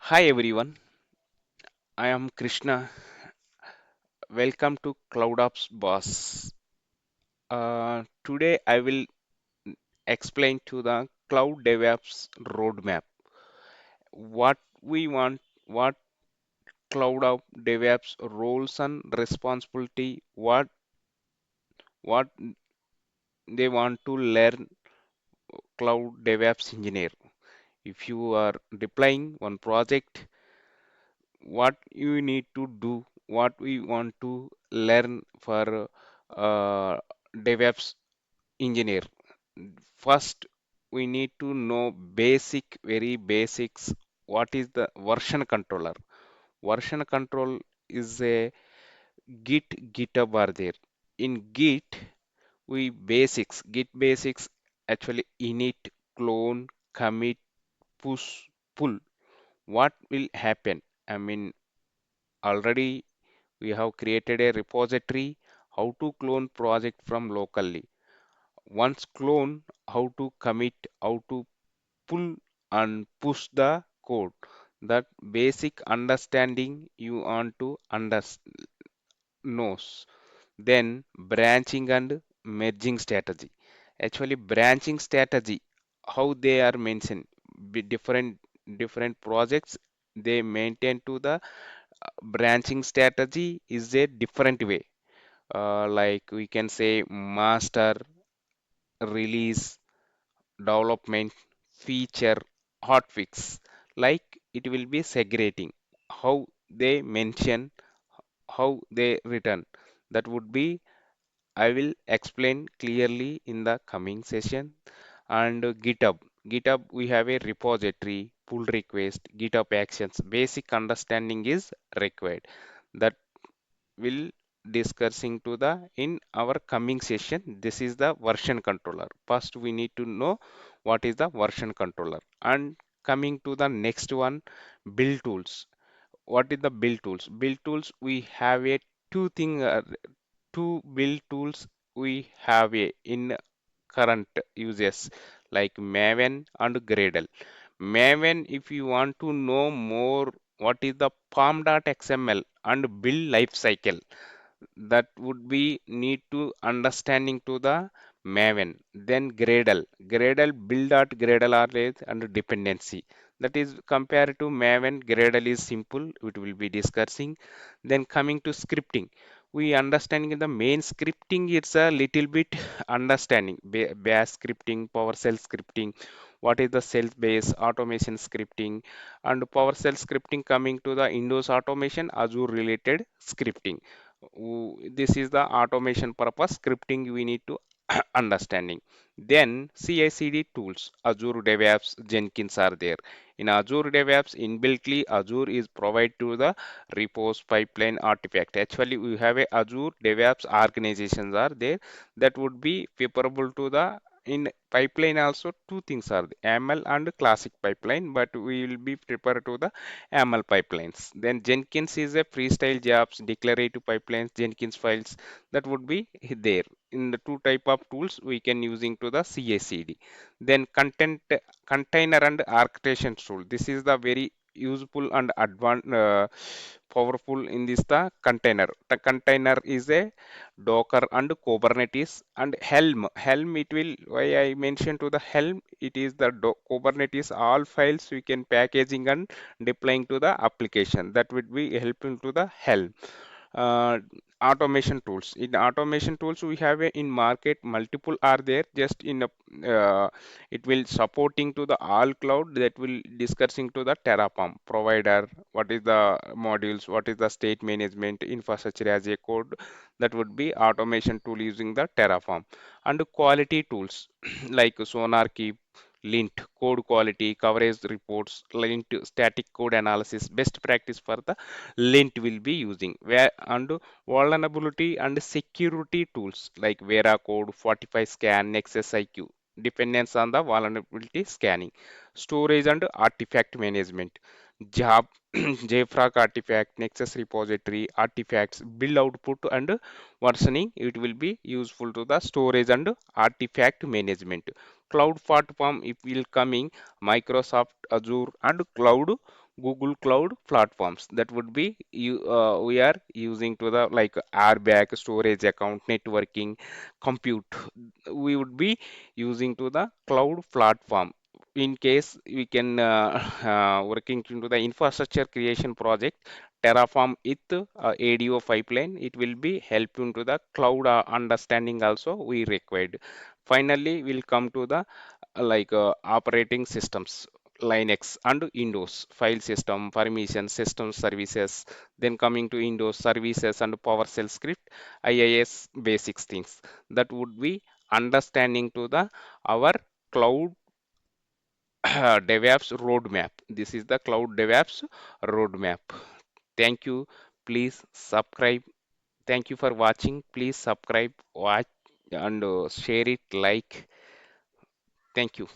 Hi everyone, I am Krishna. Welcome to CloudOps Boss. Today I will explain to the Cloud DevOps roadmap. What we want, what CloudOps DevOps roles and responsibility, what they want to learn Cloud DevOps engineer. If you are deploying one project, what you need to do, what we want to learn for DevOps engineer. First, we need to know basic, very basics. What is the version controller? Version control is a GitHub are there. In Git, Git basics actually init, clone, commit, push, pull. What will happen? I mean, already we have created a repository how to clone project from locally. Once clone, how to commit, how to pull and push the code. That basic understanding you want to knows. Then branching and merging strategy. Actually, branching strategy, how they are mentioned, different projects they maintain to the branching strategy is a different way. Like we can say master, release, development, feature, hotfix. Like it will be segregating how they mention, how they return. That would be I will explain clearly in the coming session. And GitHub, we have a repository, pull request, GitHub Actions. Basic understanding is required. That will discussing to the in our coming session. This is the version controller. First we need to know what is the version controller. And coming to the next one, build tools. What is the build tools? Build tools, we have a two build tools we have a in current uses, like Maven and Gradle. Maven, if you want to know more what is the pom.xml and build lifecycle, that would be need to understanding to the Maven. Then Gradle build.gradle arrays and dependency. That is compared to Maven, Gradle is simple. It will be discussing. Then coming to scripting, we understanding the main scripting. It's a little bit understanding bash scripting, PowerShell scripting. What is the self-based automation scripting and PowerShell scripting coming to the Windows automation, Azure-related scripting. This is the automation purpose scripting we need to understanding. Then CI/CD tools, Azure DevOps, Jenkins are there. In Azure DevOps, inbuiltly Azure is provided to the Repos pipeline artifact. Actually, we have a Azure DevOps organizations are there that would be preferable to the in pipeline also two things are the ML and classic pipeline, but we will be prepared to the ML pipelines. Then Jenkins is a freestyle jobs, declarative pipelines, Jenkins files that would be there. In the two type of tools we can using to the CI/CD. Then container and orchestration tool. This is the very useful and advanced powerful in this the container. The container is a Docker and Kubernetes and Helm. Helm it will why I mentioned to the Helm it is the Kubernetes all files we can packaging and deploying to the application that would be helping to the Helm. uh, Automation tools, in automation tools we have a, in market multiple are there just in a it will supporting to the all cloud that will discussing to the Terraform provider, what is the modules, what is the state management infrastructure as a code, that would be automation tool using the Terraform. And quality tools like SonarQube, Lint, code quality, coverage reports, Lint, static code analysis, best practice for the Lint will be using. Where and vulnerability and security tools like Vera Code, 45 Scan, Nexus IQ, dependence on the vulnerability scanning, storage and artifact management, job. JFrog artifact, Nexus repository, artifacts, build output and versioning. It will be useful to the storage and artifact management. Cloud platform, if will coming Microsoft Azure and Cloud Google Cloud platforms, that would be we are using to the like airbag, storage account, networking, compute. We would be using to the cloud platform. In case we can working into the infrastructure creation project, Terraform with ADO pipeline, it will be help into the cloud understanding also we required. Finally, we'll come to the operating systems, Linux and Windows, file system, permission, system services, then coming to Windows services and PowerShell script, IIS basics things. That would be understanding to the our cloud DevOps roadmap. This is the cloud DevOps roadmap. Thank you. Please subscribe. Thank you for watching. Please subscribe, watch, and share it. Like. Thank you.